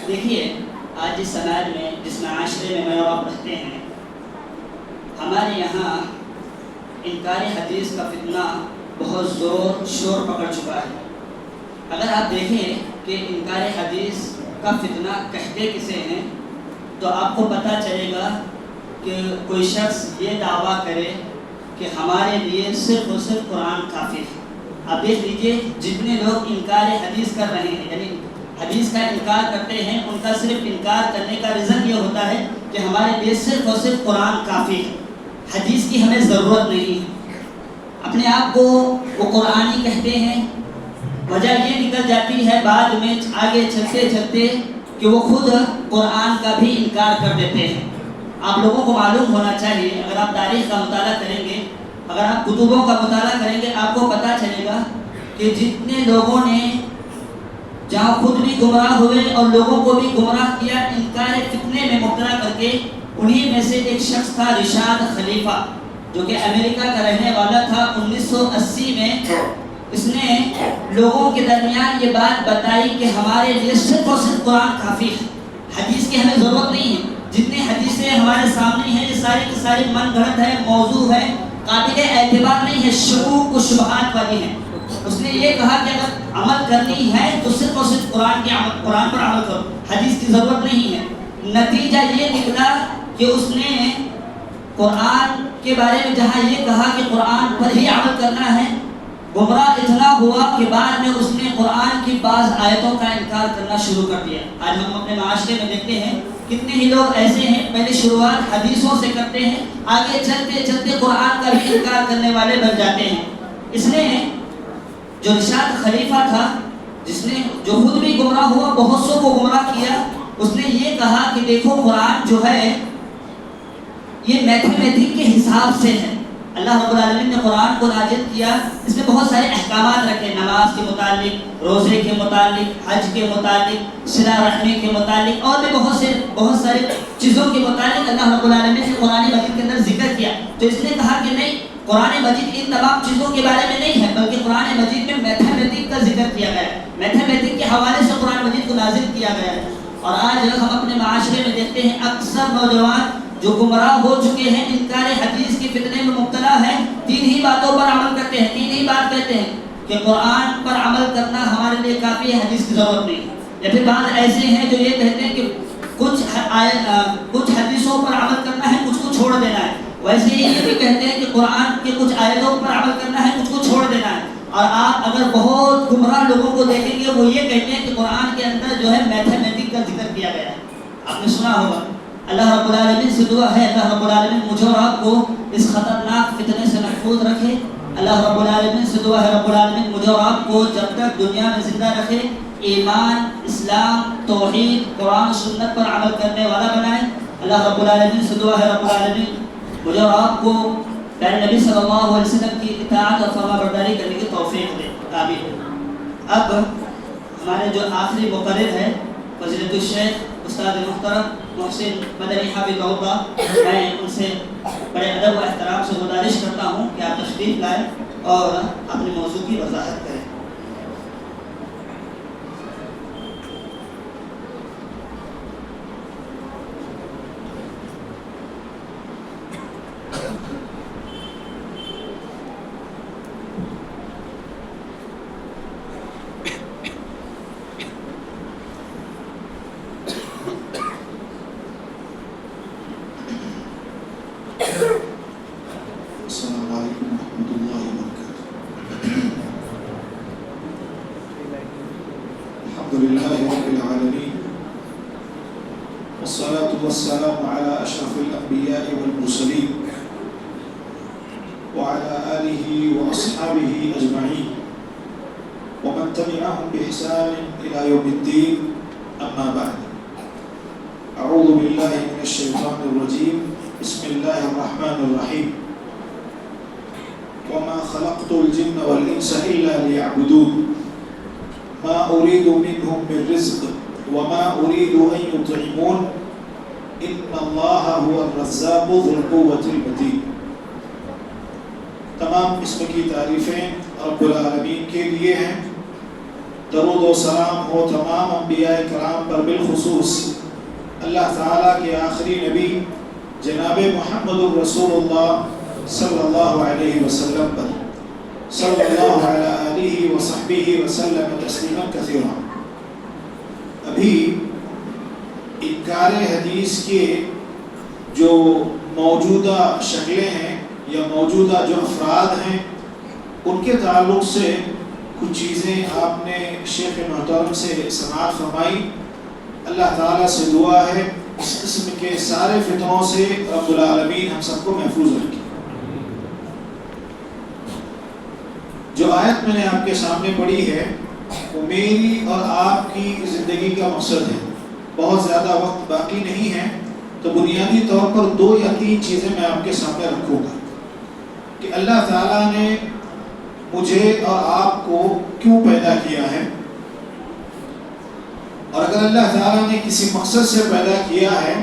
دیکھیے آج جس سماج میں جس معاشرے میں اور آپ رہتے ہیں، ہمارے یہاں انکار حدیث کا فتنہ بہت زور شور پکڑ چکا ہے۔ اگر آپ دیکھیں کہ انکار حدیث کا فتنہ کہتے کسے ہیں تو آپ کو پتہ چلے گا کہ کوئی شخص یہ دعویٰ کرے کہ ہمارے لیے صرف اور صرف قرآن کافی ہے۔ آپ دیکھ لیجئے جتنے لوگ انکار حدیث کر رہے ہیں، یعنی حدیث کا انکار کرتے ہیں، ان کا صرف انکار کرنے کا ریزن یہ ہوتا ہے کہ ہمارے لیے صرف اور صرف قرآن کافی ہے، حدیث کی ہمیں ضرورت نہیں ہے۔ اپنے آپ کو وہ قرآنی کہتے ہیں، وجہ یہ نکل جاتی ہے بعد میں آگے چلتے چلتے کہ وہ خود قرآن کا بھی انکار کر دیتے ہیں۔ آپ لوگوں کو معلوم ہونا چاہیے، اگر آپ تاریخ کا مطالعہ کریں گے، اگر آپ کتبوں کا مطالعہ کریں گے، آپ کو پتہ چلے گا کہ جتنے لوگوں نے جہاں خود بھی گمراہ ہوئے اور لوگوں کو بھی گمراہ کیا انکار فتنے میں مبتلا کر کے، انہی میں سے ایک شخص تھا رشاد خلیفہ، جو کہ امریکہ کا رہنے والا تھا۔ 1980 میں اس نے لوگوں کے درمیان یہ بات بتائی کہ ہمارے لیے صرف اور صرف قرآن کافی ہے، حدیث کی ہمیں ضرورت نہیں ہے۔ جتنی حدیثیں ہمارے سامنے ہیں یہ ساری کی ساری من گھڑت ہے، موضوع ہے، قابل اعتبار نہیں ہے، شکوک و شبہات والی ہیں۔ اس نے یہ کہا کہ اگر عمل کرنی ہے تو صرف اور صرف قرآن پر عمل کرو، حدیث کی ضرورت نہیں ہے۔ نتیجہ یہ نکلا کہ اس نے قرآن کے بارے میں جہاں یہ کہا کہ قرآن پر ہی عمل کرنا ہے، گمراہ اتنا ہوا کہ بعد میں اس نے قرآن کی بعض آیتوں کا انکار کرنا شروع کر دیا۔ آج ہم اپنے معاشرے میں دیکھتے ہیں کتنے ہی لوگ ایسے ہیں، پہلے شروعات حدیثوں سے کرتے ہیں، آگے چلتے چلتے قرآن کا بھی انکار کرنے والے بن جاتے ہیں۔ اس نے جو رشاد خلیفہ تھا، جس نے جو خود بھی گمراہ ہوا، بہت سو کو گمراہ کیا، اس نے یہ کہا کہ دیکھو قرآن جو ہے یہ میتھمیٹک کے حساب سے ہے۔ اللہ رب العالمین نے قرآن کو نازل کیا، اس میں بہت سارے احکامات رکھے، نماز کے متعلق، روزے کے متعلق، حج کے متعلق، صلہ رحمی کے متعلق، اور بھی بہت سارے چیزوں کے متعلق اللہ رب العالمین نے قرآن مجید کے اندر ذکر کیا۔ تو اس نے کہا کہ نہیں، قرآن مجید ان تمام چیزوں کے بارے میں نہیں ہے، بلکہ قرآن مجید میں میتھمیٹک کا ذکر کیا گیا ہے، میتھمیٹک کے حوالے سے قرآن مجید کو نازل کیا گیا ہے۔ اور آج ہم اپنے معاشرے میں دیکھتے ہیں اکثر نوجوان جو گمراہ ہو چکے ہیں، انکار حدیث کے فتنے میں مبتلا ہے، تین ہی باتوں پر عمل کرتے ہیں، تین ہی بات کہتے ہیں کہ قرآن پر عمل کرنا ہمارے لیے کافی ہے، حدیث کی ضرورت نہیں۔ یا پھر بعض ایسے ہیں جو یہ کہتے ہیں کہ کچھ حدیثوں پر عمل کرنا ہے، کچھ کو چھوڑ دینا ہے۔ ویسے ہی یہ بھی کہتے ہیں کہ قرآن کے کچھ آیتوں پر عمل کرنا ہے، کچھ کو چھوڑ دینا ہے۔ اور آپ اگر بہت گمراہ لوگوں کو دیکھیں گے، وہ یہ کہتے ہیں کہ قرآن کے اندر جو ہے میتھمیٹک کا ذکر کیا گیا ہے۔ آپ نے سنا ہوگا۔ اللہ رب العالمین سے دعا ہے اللہ رب العالمین مجھے اور آپ کو اس خطرناک فتنے سے محفوظ رکھے۔ اللہ رب العالمین سے دعا ہے رب العالمین مجھے اور آپ کو جب تک دنیا میں زندہ رکھے ایمان، اسلام، توحید، قرآن و سنت پر عمل کرنے والا بنائے۔ اللہ رب العالمین سے دعا ہے رب العالمین مجھے اور آپ کو پیارے نبی صلی اللہ علیہ وسلم کی اطاعت اور فرما برداری کرنے کی توفیق دے، آمین۔ اب ہمارے جو آخری مقرر ہے فضیلت الشیخ استاد محترم محسن مدنی حافظ اللہ، میں ان سے بڑے ادب و احترام سے گزارش کرتا ہوں کہ آپ تشریف لائیں اور اپنے موضوع کی وضاحت کریں۔ السلام علیکم ورحمۃ اللہ وبرکاتہ۔ الحمد للہ رب العالمین، والصلاة والسلام على اشرف الانبیاء والمرسلین وعلى آلہ واصحابہ اجمعین ومن تبعهم بإحسان الى یوم الدین، اما بعد۔ اعوذ باللہ من الشیطان الرجیم، بسم اللہ الرحمن الرحیم۔ وما خلقت الجن والانس الا ليعبدون ما اريد منهم من رزق وما اريد ان يطعمون ان الله هو الرزاق ذو القوة المتين۔ تمام قسم کی تعریفیں رب العالمین کے لیے ہیں درود و سلام ہو تمام انبیاء کرام پر، بالخصوص اللہ تعالیٰ کے آخری نبی جناب محمد الرسول اللہ صلی اللہ علیہ وسلم پر، صلی اللہ علیہ وصحبہ وسلم تسلیما کثیرا۔ ابھی انکار حدیث کے جو موجودہ شکلیں ہیں یا موجودہ جو افراد ہیں ان کے تعلق سے کچھ چیزیں آپ نے شیخ محترم سے سماعت فرمائی۔ اللہ تعالیٰ سے دعا ہے اس قسم کے سارے فتنوں سے رب العالمین ہم سب کو محفوظ رکھے۔ جو آیت میں نے آپ کے سامنے پڑھی ہے وہ میری اور آپ کی زندگی کا مقصد ہے۔ بہت زیادہ وقت باقی نہیں ہے تو بنیادی طور پر 2 یا 3 چیزیں میں آپ کے سامنے رکھوں گا کہ اللہ تعالیٰ نے مجھے اور آپ کو کیوں پیدا کیا ہے، اور اگر اللہ تعالیٰ نے کسی مقصد سے پیدا کیا ہے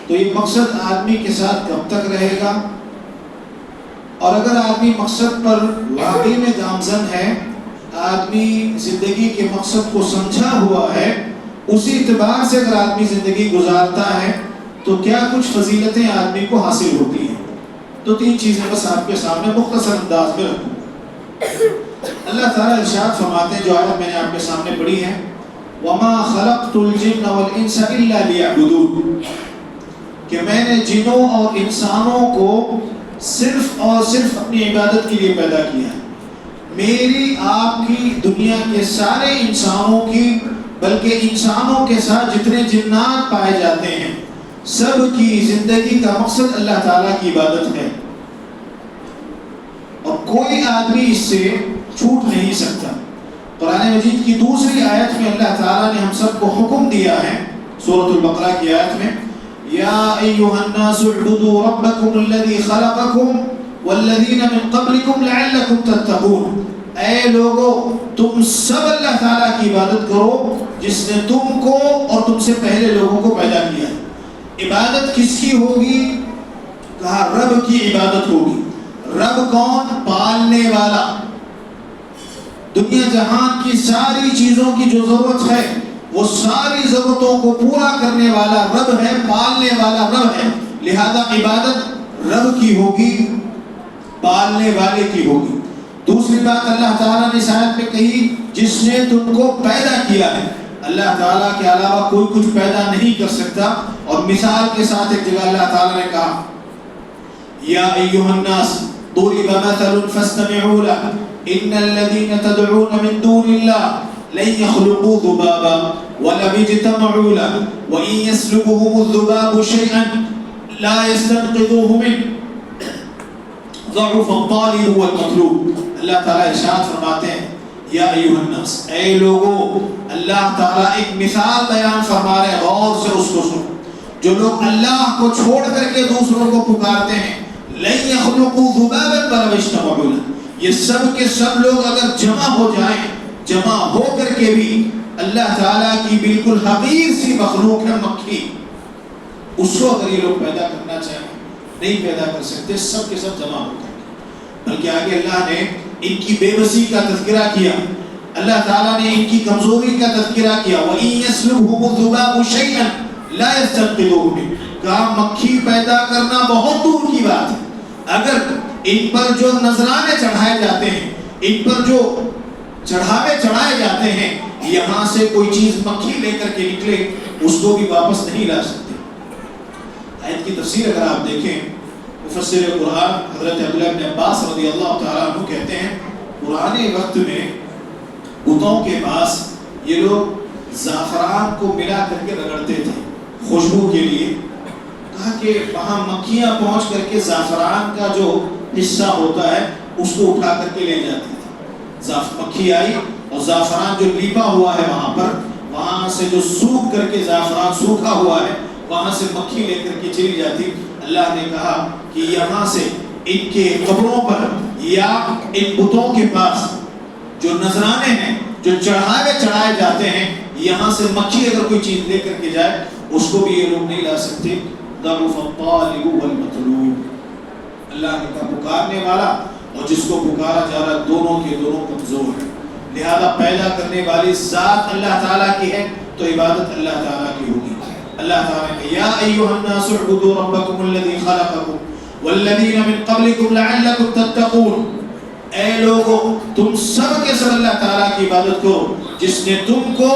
تو یہ مقصد آدمی کے ساتھ کب تک رہے گا، اور اگر آدمی مقصد پر واقعی میں گامزن ہے، آدمی زندگی کے مقصد کو سمجھا ہوا ہے، اسی اعتبار سے اگر آدمی زندگی گزارتا ہے تو کیا کچھ فضیلتیں آدمی کو حاصل ہوتی ہیں۔ تو 3 چیزیں بس آپ کے سامنے مختصر انداز میں رکھوں۔ اللہ تعالیٰ ارشاد فرماتے ہیں، جو آیت میں نے آپ کے سامنے پڑھی ہے، وَمَا خَلَقْتُ الْجِنَّ وَالْإِنسَ إِلَّا لِيَعْبُدُونَ، کہ میں نے جنوں اور انسانوں کو صرف اور صرف اپنی عبادت کے لیے پیدا کیا ہے۔ میری آپ کی دنیا کے سارے انسانوں کی، بلکہ انسانوں کے ساتھ جتنے جنات پائے جاتے ہیں، سب کی زندگی کا مقصد اللہ تعالیٰ کی عبادت ہے، اور کوئی آدمی اس سے چھوٹ نہیں سکتا۔ قرآن مجید کی دوسری آیت میں اللہ تعالیٰ نے ہم سب کو حکم دیا ہے، سورۃ البقرہ کی آیت میں، یا ایھا الناس اعبدوا ربکم الذی خلقکم والذین من قبلکم لعلکم تتقون، اے لوگو تم سب اللہ تعالیٰ کی عبادت کرو جس نے تم کو اور تم سے پہلے لوگوں کو پیدا کیا ہے۔ عبادت کس کی ہوگی؟ کہا رب کی عبادت ہوگی۔ رب کون؟ پالنے والا، دنیا جہان کی ساری چیزوں کی جو ضرورت ہے وہ ساری ضرورتوں کو پورا کرنے والا رب ہے، پالنے والا رب ہے، لہذا عبادت رب کی ہوگی، پالنے والے کی ہوگی۔ دوسری بات اللہ تعالیٰ نے اس آیت میں کہی، جس نے تم کو پیدا کیا ہے۔ اللہ تعالیٰ کے علاوہ کوئی کچھ پیدا نہیں کر سکتا، اور مثال کے ساتھ ایک جگہ اللہ تعالیٰ نے کہا، یا ایھا الناس ضرب مثل فاستمعوا له ان الذين تدعون من دون الله لن يخلقوا ذبابا ولو اجتمعوا له وان يسلبهم الذباب شيئا لا يستنقذوه منه ضعف الطالب والمطلوب۔ اللہ تعالیٰ ارشاد فرماتے ہیں، یا ایھا الناس، اے لوگو، اللہ تعالیٰ ایک مثال بیان فرما رہے ہیں، غور سے اس کو سنو۔ جو لوگ اللہ کو چھوڑ کر کے دوسروں کو پکارتے ہیں، لن يخلقوا ذبابا ولو اجتمعوا له، یہ سب کے سب لوگ اگر جمع ہو جائیں، جمع ہو کر کے بھی اللہ تعالیٰ کی بالکل حقیر سی مخلوق ہے مکھی، اس کو اگر یہ لوگ پیدا کرنا چاہیں نہیں پیدا کر سکتے، سب کے سب جمع ہو کر۔ بلکہ آگے اللہ نے ان کی بے بسی کا تذکرہ کیا، اللہ تعالیٰ نے ان کی کمزوری کا تذکرہ کیا، وَإِن يَسْلُبْهُمُ الذُّبَابُ شَيْئًا لَا يَسْتَنقِذُوهُ مِنْهُ، کہا مکھی پیدا کرنا بہت دور کی بات ہے، اگر ان پر جو نذرانے چڑھائے جاتے ہیں، ان پر جو چڑھاوے چڑھائے جاتے ہیں، یہاں سے کوئی چیز مکھی لے کر کے نکلے اس کو بھی واپس نہیں لا سکتے۔ آیت کی تفسیر اگر آپ دیکھیں، مفسر قرآن حضرت عبداللہ بن عباس رضی اللہ تعالیٰ عنہ کہتے ہیں، پرانے وقت میں بتوں کے پاس یہ لوگ زعفران کو ملا کر کے رگڑتے تھے خوشبو کے لیے، کہا کہ وہاں مکھیاں پہنچ کر کے زعفران کا جو حصہ ہوتا ہے اس کو اٹھا کر کے لے جاتی تھی۔ مکھی آئی اور زعفران جو لیپا ہوا ہے وہاں پر، وہاں سے جو سوکھ کر کے زعفران سوکھا ہوا ہے وہاں سے مکھی لے کر کے چلی جاتی۔ اللہ نے کہا کہ یہاں سے ان کے قبروں پر یا ان بتوں کے پاس جو نذرانے ہیں، جو چڑھائے چڑھائے جاتے ہیں، یہاں سے مکھی اگر کوئی چیز لے کر کے جائے اس کو بھی یہ لوگ نہیں لا سکتے۔ ضعف الطالب والمطلوب، اللہ نے کہا پکارنے والا اور جس کو پکارا جا رہا دونوں کے دونوں کمزور ہیں۔ لہذا پیدا کرنے والی ذات اللہ تعالیٰ کی ہے تو عبادت اللہ تعالیٰ کی ہوگی. اللہ تعالیٰ نے یا ایھا الناس اعبدوا ربکم الذی خلقکم والذین من قبلکم لعلکم تتقون. اے لوگو تم سب کے سب اللہ تعالیٰ کی عبادت کرو جس نے تم کو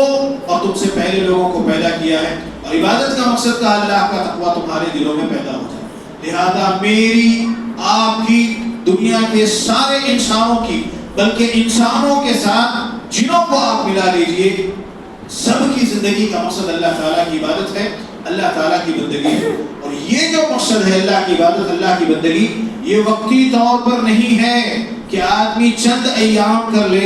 اور تم سے پہلے لوگوں کو پیدا کیا ہے. اور عبادت کا مقصد کا اللہ کا تقویٰ تمہارے دلوں میں پیدا ہو جائے. لہذا میری آپ کی دنیا کے سارے انسانوں کی بلکہ انسانوں کے ساتھ جنوں کو آپ ملا لیجئے سب کی زندگی کا مقصد اللہ تعالیٰ کی عبادت ہے, اللہ تعالیٰ کی بندگی ہے. اور یہ جو مقصد ہے اللہ کی عبادت, اللہ کی بندگی, یہ وقتی طور پر نہیں ہے کہ آدمی چند ایام کر لے.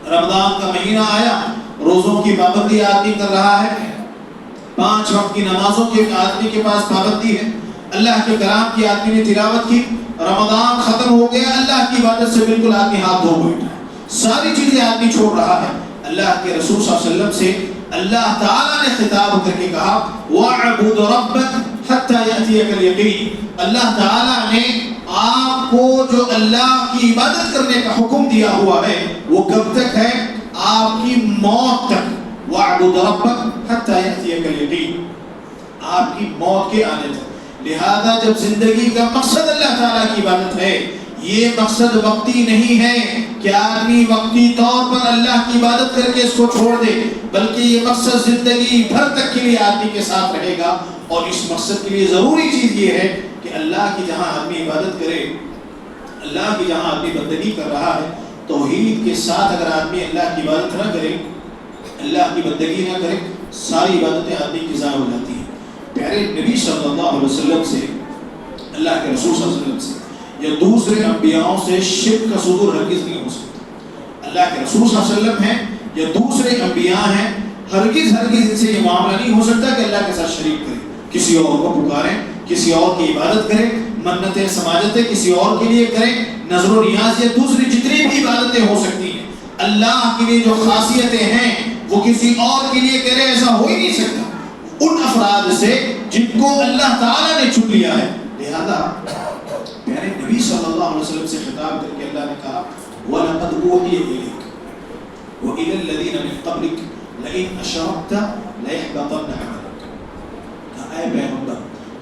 رمضان کا مہینہ آیا, روزوں کی پابندی آدمی کر رہا ہے, 5 وقت کی نمازوں کے آدمی کے پاس پابندی ہے, اللہ کے کلام کی آدمی نے تلاوت کی, رمضان ختم ہو گیا, اللہ کی عبادت سے بالکل آدمی ہاتھ دھو بیٹھا ہے, ساری چیزیں آدمی چھوڑ رہا ہے. اللہ کے رسول صلی اللہ علیہ وسلم سے اللہ تعالیٰ نے خطاب کر کے کہا وَاعْبُدْ رَبَّكَ حَتَّى يَأْتِيَكَ الْيَقِينُ. اللہ تعالیٰ نے آپ کو جو اللہ کی عبادت کرنے کا حکم دیا ہوا ہے وہ کب تک ہے؟ آپ کی موت تک. وَاعْبُدْ رَبَّكَ حَتَّى يَأْتِيَكَ الْيَقِينُ, آپ کی موت کے آنے تک. لہذا جب زندگی کا مقصد اللہ تعالیٰ کی عبادت ہے, یہ مقصد وقتی نہیں ہے کہ آدمی وقتی طور پر اللہ کی عبادت کر کے اس کو چھوڑ دے, بلکہ یہ مقصد زندگی بھر تک کے لیے آدمی کے ساتھ رہے گا. اور اس مقصد کے لیے ضروری چیز یہ ہے کہ اللہ کی جہاں آدمی عبادت کرے, اللہ کی جہاں آدمی بندگی کر رہا ہے, توحید کے ساتھ اگر آدمی اللہ کی عبادت نہ کرے, اللہ کی بندگی نہ کرے, ساری عبادتیں آدمی کی ضائع ہو جاتی ہیں. پیارے نبی صلی اللہ علیہ وسلم سے, اللہ کے رسول صلی اللہ علیہ وسلم سے یا دوسرے انبیاءوں سے شرک کا صدور ہرگز نہیں ہو سکتا. اللہ کے رسول صلی اللہ علیہ وسلم ہیں یا دوسرے انبیاء ہیں, ہرگز ان سے یہ معاملہ نہیں ہو سکتا کہ اللہ کے ساتھ شریک کریں, کسی اور کو پکاریں, کسی اور کی عبادت کریں, منتیں سماجتیں کسی اور کے لیے کریں, نظر و نیاز یا دوسری جتنی بھی عبادتیں ہو سکتی ہیں, اللہ کے لیے جو خاصیتیں ہیں وہ کسی اور کے لیے کرے, ایسا ہو ہی نہیں سکتا ان افراد سے جن کو اللہ تعالیٰ نے چن لیا ہے. لہذا پیارے نبی صلی اللہ علیہ وسلم سے خطاب کر کے اللہ نے کہا وَلَقَدْ أُوحِيَ إِلَيْكَ وَإِلَى الَّذِينَ مِن قَبْلِكَ لَئِنْ أَشْرَكْتَ لَيَحْبَطَنَّ عَمَلُكَ. کہا اے پیغمبر,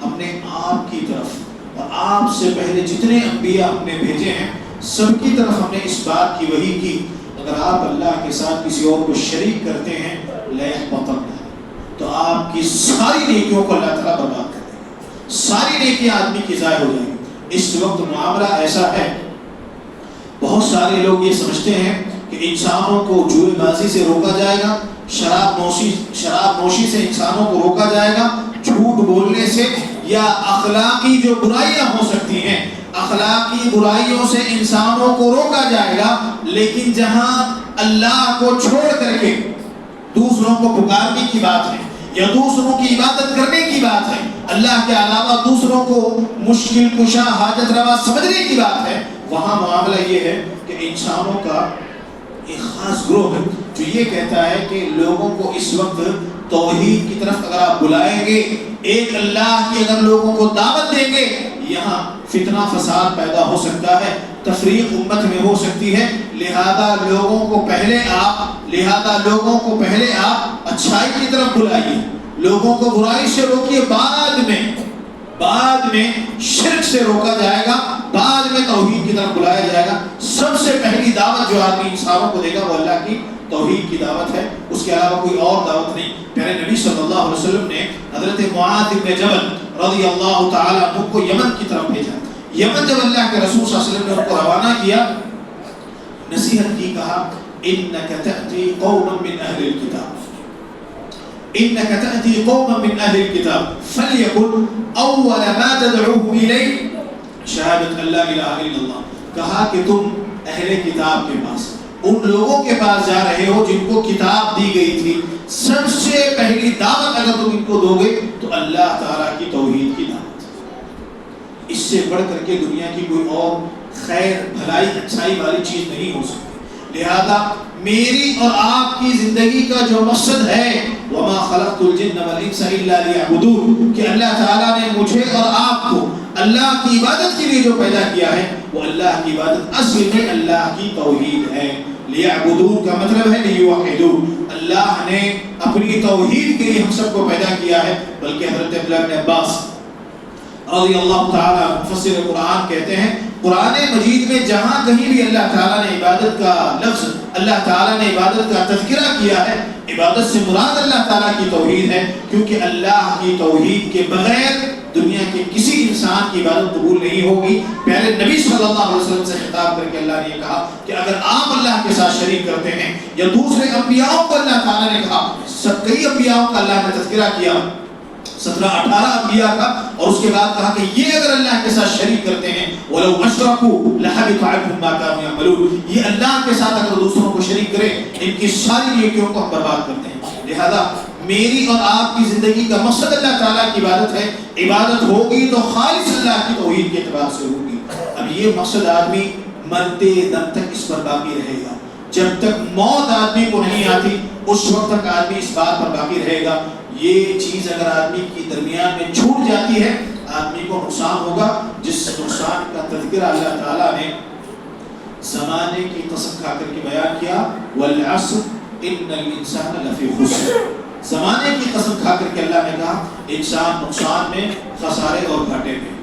ہم نے آپ کی طرف اور آپ سے پہلے جتنے انبیاء ہم نے بھیجے ہیں سب کی طرف ہم نے اس بات کی وحی کی, اگر آپ اللہ کے ساتھ کسی اور کو شریک کرتے ہیں لَيَحْبَطَنَّ, تو آپ کی ساری نیکیوں کو اللہ تعالیٰ برباد کر دے گا, ساری نیکیاں آدمی کی ضائع ہو جائیں گی. اس وقت معاملہ ایسا ہے, بہت سارے لوگ یہ سمجھتے ہیں کہ انسانوں کو جوئے بازی سے روکا جائے گا, شراب نوشی سے انسانوں کو روکا جائے گا, جھوٹ بولنے سے, یا اخلاقی جو برائیاں ہو سکتی ہیں اخلاقی برائیوں سے انسانوں کو روکا جائے گا. لیکن جہاں اللہ کو چھوڑ کر کے دوسروں کو پکارنے کی بات ہے یا دوسروں کی عبادت کرنے کی بات ہے, اللہ کے علاوہ دوسروں کو مشکل کشا حاجت روا سمجھنے کی بات ہے, وہاں معاملہ یہ ہے کہ انسانوں کا ایک خاص گروہ ہے جو یہ کہتا ہے کہ لوگوں کو اس وقت توحید کی طرف اگر آپ بلائیں گے, ایک اللہ کی اگر لوگوں کو دعوت دیں گے, یہاں فتنہ فساد پیدا ہو سکتا ہے, تفریق امت میں ہو سکتی ہے. لہذا لوگوں کو پہلے آپ اچھائی کی طرف بلائیے, لوگوں کو برائی سے روکیے, بعد میں شرک سے روکا جائے گا, بعد میں توحید کی طرف بلایا جائے گا. سب سے پہلی دعوت جو آدمی انسانوں کو دے گا وہ اللہ کی توحید کی دعوت ہے, اس کے علاوہ کوئی اور دعوت نہیں. پیارے نبی صلی اللہ علیہ وسلم نے حضرت معاذ بن جبل رضی اللہ تعالیٰ عنہ کو یمن کی طرف بھیجا. یمن جب اللہ کے رسول صلی اللہ علیہ وسلم نے ان کو روانہ کیا, نصیحت کی, کہا انک تأتی قوما من اہل الکتاب, انک تأتی قوما من اہل الکتاب فلیکن اول ما تدعوهم الیہ شہادت اللہ الہ الا اللہ. کہا کہ تم اہل کتاب کے پاس, ان لوگوں کے پاس جا رہے ہو جن کو کتاب دی گئی تھی, سب سے پہلی دعوت اگر تم ان کو دو گے تو اللہ تعالیٰ کی توحید کی دعوت. اس سے بڑھ کر کے دنیا کی کوئی اور خیر بھلائی اچھائی والی چیز نہیں ہو سکتی. لہذا میری اور آپ کی زندگی کا جو مقصد ہے وَمَا خَلَقْتُ الْجِنَّ وَالْإِنسَ إِلَّا لِيَعْبُدُونَ, کہ اللہ تعالیٰ نے مجھے اور آپ کو اللہ کی عبادت کے لیے جو پیدا کیا ہے وہ اللہ کی عبادت اصل میں اللہ کی توحید ہے. لیعبدون کا مطلب ہے لیوحدون، اللہ نے اپنی توحید کے لیے ہم سب کو پیدا کیا ہے۔ بلکہ حضرت عبداللہ بن عباس رضی اللہ تعالیٰ مفسر قرآن کہتے ہیں قرآن مجید میں جہاں کہیں بھی اللہ تعالیٰ نے عبادت کا لفظ، اللہ تعالیٰ نے عبادت کا تذکرہ کیا ہے، عبادت سے مراد اللہ تعالیٰ کی توحید ہے، کیونکہ اللہ کی توحید کے بغیر دنیا کے کسی انسان کی عبادت قبول نہیں ہوگی۔ پہلے نبی صلی اللہ علیہ وسلم سے خطاب کر کے اللہ نے یہ کہا کہ اگر آپ اللہ کے ساتھ شریک کرتے ہیں، یا دوسرے انبیاء کو اللہ تعالیٰ نے کہا، کئی انبیاء کا اللہ نے تذکرہ کیا، 17-18 انبیاء کا، اور اس کے بعد کہا کہ یہ اگر اللہ کے ساتھ شریک کرتے ہیں وَلَوْ أَشْرَكُوا لَحَبِطَ عَنْهُمْ مَا كَانُوا يَعْمَلُونَ، یہ اللہ کے ساتھ اگر دوسروں کو شریک کریں ان کی ساری نیکیوں کو ہم برباد کرتے ہیں۔ لہذا میری اور آپ کی زندگی کا مقصد اللہ تعالیٰ کی عبادت ہے، عبادت ہوگی تو خالص اللہ کی توحید کے اعتبار سے ہوگی۔ اب یہ مقصد آدمی مرتے دم تک اس پر باقی رہے گا، جب تک موت آدمی کو نہیں آتی اس وقت تک آدمی اس بات پر باقی رہے گا۔ یہ چیز اگر آدمی کی درمیان میں چھوٹ جاتی ہے آدمی کو نقصان ہوگا، جس نقصان کا تذکرہ اللہ تعالیٰ نے زمانے کی قسم کھا کر کے بیان کیا، وَالْعَصْرِ إِنَّ الْإِنسَانَ لَفِي خُسْرٍ، زمانے کی قسم کھا کر کے اللہ نے کہا انسان نقصان میں، خسارے اور گھاٹے میں۔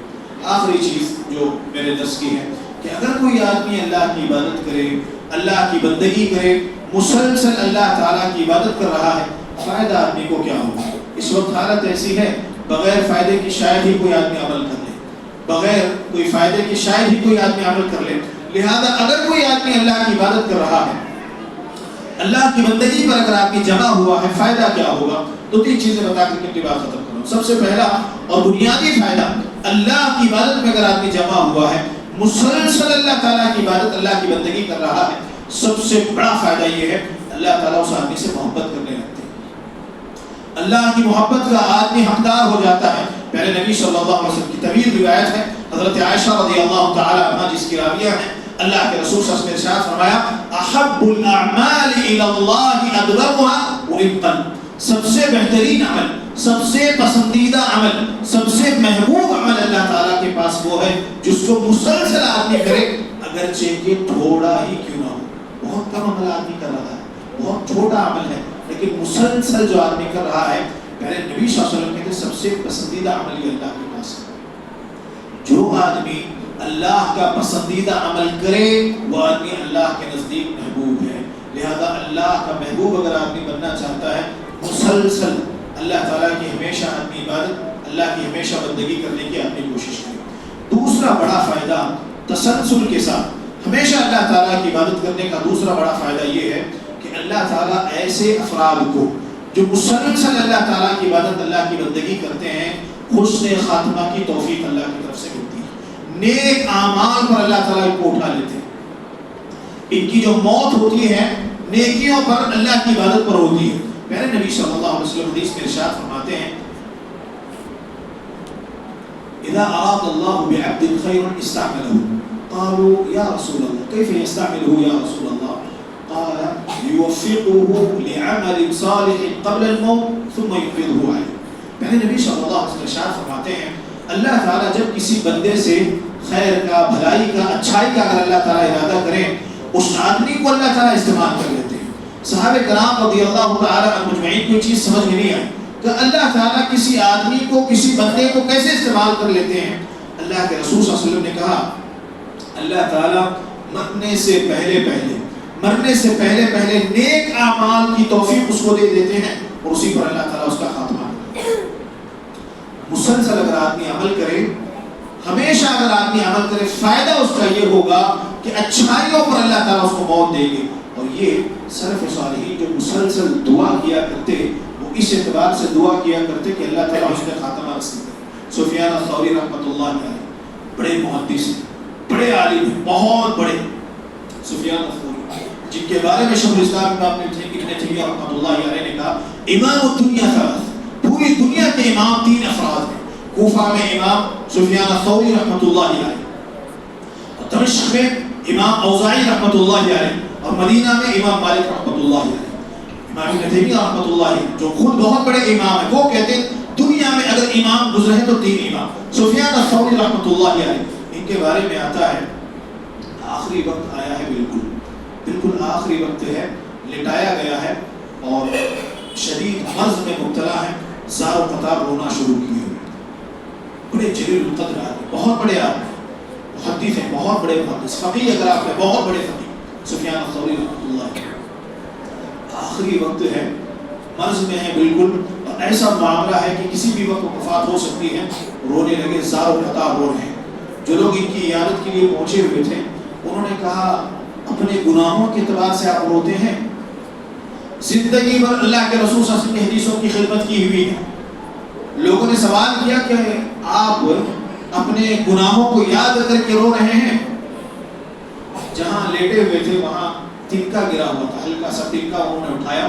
آخری چیز جو میرے درس کی ہے کہ اگر کوئی آدمی اللہ کی عبادت کرے، اللہ کی بندگی کرے، مسلسل اللہ تعالیٰ کی عبادت کر رہا ہے، فائدہ آدمی کو کیا ہوگا؟ اس وقت حالت ایسی ہے بغیر فائدے کی شاید ہی کوئی آدمی عمل کر لے، بغیر کوئی فائدے کی شاید ہی کوئی آدمی عمل کر لے۔ لہذا اگر کوئی آدمی اللہ کی عبادت کر رہا ہے، اللہ کی بندگی پر اگر آدمی جمع ہوا ہے، فائدہ کیا ہوگا؟ تو 3 چیزیں بتا کر کے بات ختم کروں۔ سب سے پہلا اور بنیادی فائدہ، اللہ کی عبادت میں اگر آدمی جمع ہوا ہے، مسلسل اللہ تعالیٰ کی عبادت، اللہ کی بندگی کر رہا ہے، سب سے بڑا فائدہ یہ ہے اللہ تعالیٰ اس آدمی سے محبت کرنے لگتے ہیں، اللہ کی محبت کا آدمی حقدار ہو جاتا ہے۔ پہلے نبی صلی اللہ علیہ وسلم کی طویل روایت ہے، حضرت عائشہ رضی اللہ تعالی عنہا جس کی راویہ ہیں، اللہ کے رسول صلی اللہ علیہ وسلم نے ارشاد فرمایا احب الاعمال الى اللہ ادومها ورفقا، سب سے بہترین عمل، سب سے پسندیدہ عمل، سب سے محبوب عمل اللہ تعالیٰ کے پاس وہ ہے جس کو مسلسل آدمی کرے، اگرچہ کہ تھوڑا ہی کیوں نہ ہو۔ بہت کم عمل آدمی کر رہا ہے، بہت چھوٹا عمل ہے، لیکن مسلسل جو آدمی کر رہا ہے، پہلے نبی صلی اللہ علیہ وسلم کہتے ہیں سب سے پسندیدہ عمل یہ اللہ کے پاس ہے۔ جو آدمی اللہ کا پسندیدہ عمل کرے وہ آدمی اللہ کے نزدیک محبوب ہے۔ لہذا اللہ کا محبوب اگر آدمی بننا چاہتا ہے، مسلسل اللہ تعالیٰ کی ہمیشہ آدمی عبادت، اللہ کی ہمیشہ بندگی کرنے کی آدمی کوشش کرے۔ دوسرا بڑا فائدہ تسلسل کے ساتھ ہمیشہ اللہ تعالیٰ کی عبادت کرنے کا دوسرا بڑا فائدہ یہ ہے کہ اللہ تعالیٰ ایسے افراد کو جو مسلسل اللہ تعالیٰ کی عبادت، اللہ کی بندگی کرتے ہیں، حسن خاتمہ کی توفیق اللہ کی طرف سے ملتی ہے، نیک اعمال پر اللہ تعالیٰ ان کو اٹھا لیتے ہیں، ان کی جو موت ہوتی ہے نیکیوں پر، اللہ کی عبادت پر ہوتی ہے۔ میرے نبی صلی اللہ علیہ وسلم حدیث میں ارشاد فرماتے ہیں اذا اراد اللہ بعبد خیرا استعمله، قالوا یا رسول اللہ کیف يستعمله یا رسول اللہ؟ قال يوفقه لعمل صالح قبل الموت ثم ينفذه عليه۔ پہلے نبی صلی اللہ علیہ وسلم ارشاد فرماتے ہیں اللہ تعالیٰ جب کسی بندے سے خیر کا، بھلائی کا، اچھائی کا اگر اللہ تعالیٰ ارادہ کرے، اس آدمی کو اللہ تعالیٰ استعمال کر لیتے ہیں۔ صحابہ کرام رضی اللہ تعالیٰ عنہ مجمعین کو چیز سمجھ میں نہیں آئی کہ اللہ تعالیٰ کسی آدمی کو، کسی بندے کو کیسے استعمال کر لیتے ہیں۔ اللہ کے رسول صلی اللہ علیہ وسلم نے کہا اللہ تعالیٰ مرنے سے پہلے پہلے نیک اعمال کی توفیق اس کو دے دیتے ہیں اور اسی پر اللہ تعالیٰ اس کا خاتمہ کرتے ہیں۔ مسلسل اگر آدمی عمل کرے، ہمیشہ اگر آدمی عمل کرے، فائدہ اس کا یہ ہوگا کہ اچھائیوں پر اللہ تعالیٰ اس کو موت دے گے۔ اور یہ سلف صالحین جو مسلسل دعا کیا کرتے، وہ اس اعتبار سے دعا کیا کرتے کہ اللہ تعالیٰ اس نے خاتمہ نصیب کرے۔ سفیان الثوری رحمۃ اللہ علیہ بڑے محدث ہیں، بڑے عالم ہیں، بہت بڑے سفیان الثوری، جن کے بارے میں شیخ الاسلام ابن تیمیہ رحمۃ اللہ علیہ نے کہا امام الدنیا ثلاث، پوری دنیا کے امام 3 افراد ہیں۔ کوفہ میں امام سفیان الثوری رحمۃ اللہ علیہ، دمشق میں امام اوزاعی رحمۃ اللہ علیہ، اور مدینہ میں امام مالک رحمۃ اللہ علیہ۔ امام ابن تیمیہ رحمۃ اللہ علیہ جو خود بہت بڑے امام ہیں، وہ کہتے ہیں دنیا میں اگر امام گزرے تو 3 امام۔ سفیان الثوری رحمۃ اللہ علیہ، ان کے بارے میں آتا ہے آخری وقت آیا ہے بالکل، بالکل آخری وقت ہے، لٹایا گیا ہے اور شدید مرض میں مبتلا ہے، زار و قطار رونا شروع کی ہوئی. بڑے جلیل القدر آدمی، بہت بڑے آدمی، محدث ہیں، بہت بڑے محدث، فقیہ اگر آپ ہیں بہت بڑے فقیہ، سفیان الثوری رحمۃ اللہ. آخری وقت ہے، مرض میں ہے بالکل، اور ایسا معاملہ ہے کہ کسی بھی وقت وفات ہو سکتی ہے. رونے لگے، زار و قطار رو رہے ہیں. جو لوگ ان کی عیادت کے لیے پہنچے ہوئے تھے انہوں نے کہا اپنے گناہوں کے اعتبار سے آپ روتے ہیں؟ زندگی بھر اللہ کے رسول صلی اللہ علیہ وسلم کی حدیثوں کی خدمت کی ہوئی ہے. لوگوں نے سوال کیا کہ آپ اپنے گناہوں کو یاد کر کے رو رہے ہیں؟ جہاں لیٹے ہوئے تھے وہاں تنکا گرا ہوا تھا، ہلکا سا تنکا انہوں نے اٹھایا،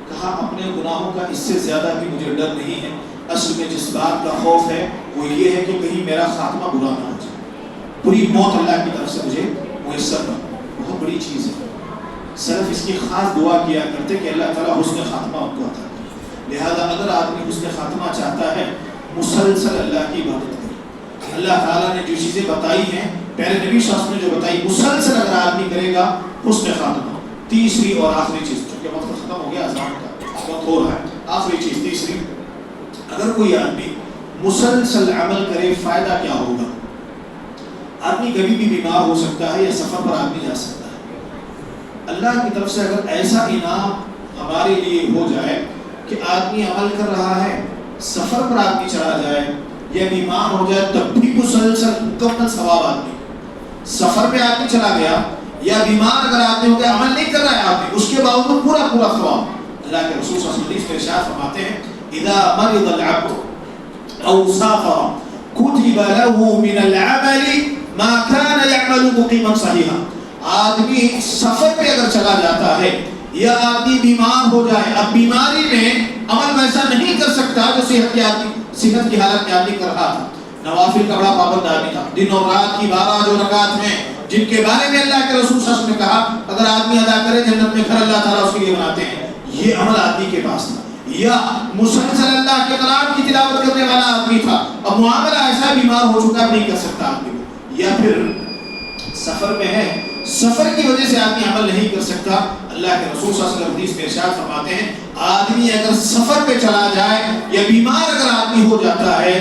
کہا اپنے گناہوں کا اس سے زیادہ بھی مجھے ڈر نہیں ہے، اصل میں جس بات کا خوف ہے وہ یہ ہے کہ کہیں میرا خاتمہ برا نہ ہو جائے، بری موت اللہ کی طرف سے مجھے میسر نہ ہو. بہت بڑی چیز ہے. سلف اس کی خاص دعا کیا کرتے کہ اللہ تعالیٰ حسن خاتمہ ان کو عطا کرے. لہذا اگر آدمی حسن خاتمہ چاہتا ہے مسلسل اللہ کی عبادت کرے. اللہ تعالیٰ نے جو چیزیں بتائی ہیں، پہلے نبی صلی اللہ علیہ وسلم نے جو بتائی، مسلسل اگر آدمی کرے گا حسن خاتمہ. تیسری اور آخری چیز، چونکہ وقت ختم ہو گیا، اذان کا وقت ہو رہا ہے، آخری چیز تیسری، اگر کوئی آدمی مسلسل عمل کرے فائدہ کیا ہوگا؟ آدمی کبھی بھی بیمار ہو سکتا ہے یا سفر پر آدمی جا سکتا ہے. اللہ کی طرف سے اگر ایسا انعام ہمارے لیے ہو جائے کہ آدمی عمل کر رہا ہے، سفر پر آدمی چلا جائے یا بیمار ہو جائے تب بھی مسلسل مکمل ثواب. آدمی سفر پہ آدمی چلا گیا یا بیمار اگر آدمی ہو گیا، عمل نہیں کر رہا ہے آدمی، اس کے باوجود پورا پورا ثواب. اللہ کے رسول صلی اللہ علیہ وسلم ارشاد فرماتے ہیں اذا مرض العبد او سافر كتب له من العمل ما كان يعمل مقيما صحيحا. آدمی سفر پہ اگر چلا جاتا ہے یا آدمی بیمار ہو جائے، اب بیماری میں عمل ویسا نہیں کر سکتا جو صحت کی حالت میں آدمی کر رہا تھا. نوافل کا بڑا پابند آدمی تھا، دن اور رات کی 12 جو رکعت ہیں جن کے بارے میں اللہ کے رسول صلی اللہ علیہ وسلم نے کہا اگر آدمی ادا کرے جنت میں گھر اللہ تعالیٰ اس کے لیے بناتے ہیں، یہ عمل آدمی کے پاس تھا. یا مسلسل اللہ کے کلام کی تلاوت کرنے والا آدمی تھا، اب معاملہ ایسا بیمار ہو چکا نہیں کر سکتا آدمی کو. یا پھر سفر میں ہے، سفر کی وجہ سے آدمی عمل نہیں کر سکتا. اللہ کے رسول صلی اللہ علیہ وسلم حدیث میں ارشاد فرماتے ہیں آدمی اگر سفر پہ چلا جائے یا بیمار اگر آدمی ہو جاتا ہے،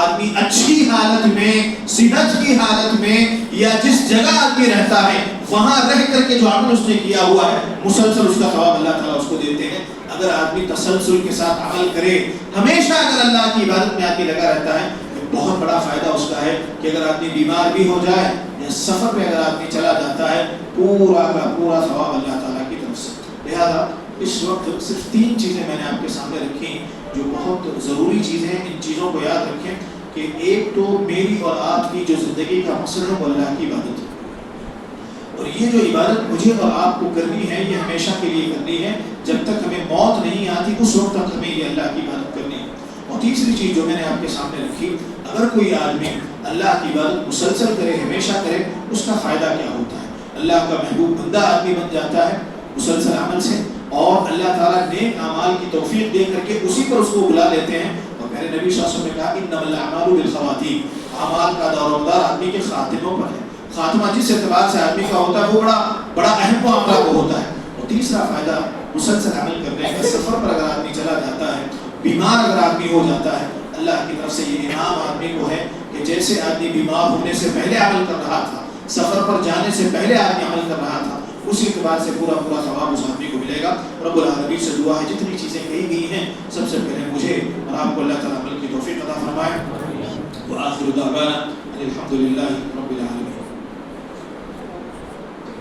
آدمی اچھی حالت میں، صحت کی حالت میں یا جس جگہ آدمی رہتا ہے وہاں رہ کر کے جو عمل اس نے کیا ہوا ہے مسلسل اس کا ثواب اللہ تعالیٰ اس کو دیتے ہیں. اگر آدمی تسلسل کے ساتھ عمل کرے، ہمیشہ اگر اللہ کی عبادت میں آدمی لگا رہتا ہے، بہت بڑا فائدہ اس کا ہے کہ اگر آدمی بیمار بھی ہو جائے یا سفر میں اگر آدمی چلا جاتا ہے، پورا کا پورا ثواب اللہ تعالیٰ کی طرف سے. لہذا اس وقت صرف 3 چیزیں میں نے آپ کے سامنے رکھی جو بہت ضروری چیزیں ہیں. ان چیزوں کو یاد رکھیں کہ ایک تو میری اور آپ کی جو زندگی کا مقصد ہے وہ اللہ کی عبادت ہے، اور یہ جو عبادت مجھے اور آپ کو کرنی ہے یہ ہمیشہ کے لیے کرنی ہے. جب تک ہمیں موت نہیں آتی اس وقت تک ہمیں یہ اللہ کی عبادت کرنی ہے. اور تیسری چیز جو میں نے آپ کے سامنے رکھی، اگر کوئی آدمی اللہ کی عبادت مسلسل کرے، ہمیشہ کرے، اس کا فائدہ کیا ہوتا ہے؟ اللہ کا محبوب بندہ آدمی بن جاتا ہے مسلسل عمل سے، اور اللہ تعالیٰ نیک اعمال کی توفیق دے کر کے اسی پر اس کو بلا لیتے ہیں. اور میرے نبی صلی اللہ علیہ وسلم نے کہا انما الاعمال بالخواتیم، اعمال کا دور و مدار آدمی کے خاتموں پر ہے. خاتمہ جس اعتبار سے آدمی کا ہوتا ہے وہ بڑا اہم معاملہ وہ ہوتا ہے. اور تیسرا فائدہ مسلسل عمل کرنے کا، سفر پر اگر آدمی چلا جاتا ہے، بیمار اگر آدمی ہو جاتا ہے، اللہ کی طرف سے یہ انعام آدمی کو ہے کہ جیسے آدمی بیمار ہونے سے پہلے عمل کر رہا تھا، سفر پر جانے سے پہلے آدمی عمل کر رہا تھا، اسی اعتبار سے پورا پورا ثواب اس آدمی کو ملے گا. رب العالمین سے دعا ہے جتنی چیزیں کہی گئی ہیں سب سے پہلے مجھے اور آپ کو اللہ تعالیٰ عمل کی توفیق عطا فرمائے. وآخر دعوانا الحمد للہ رب العالمین.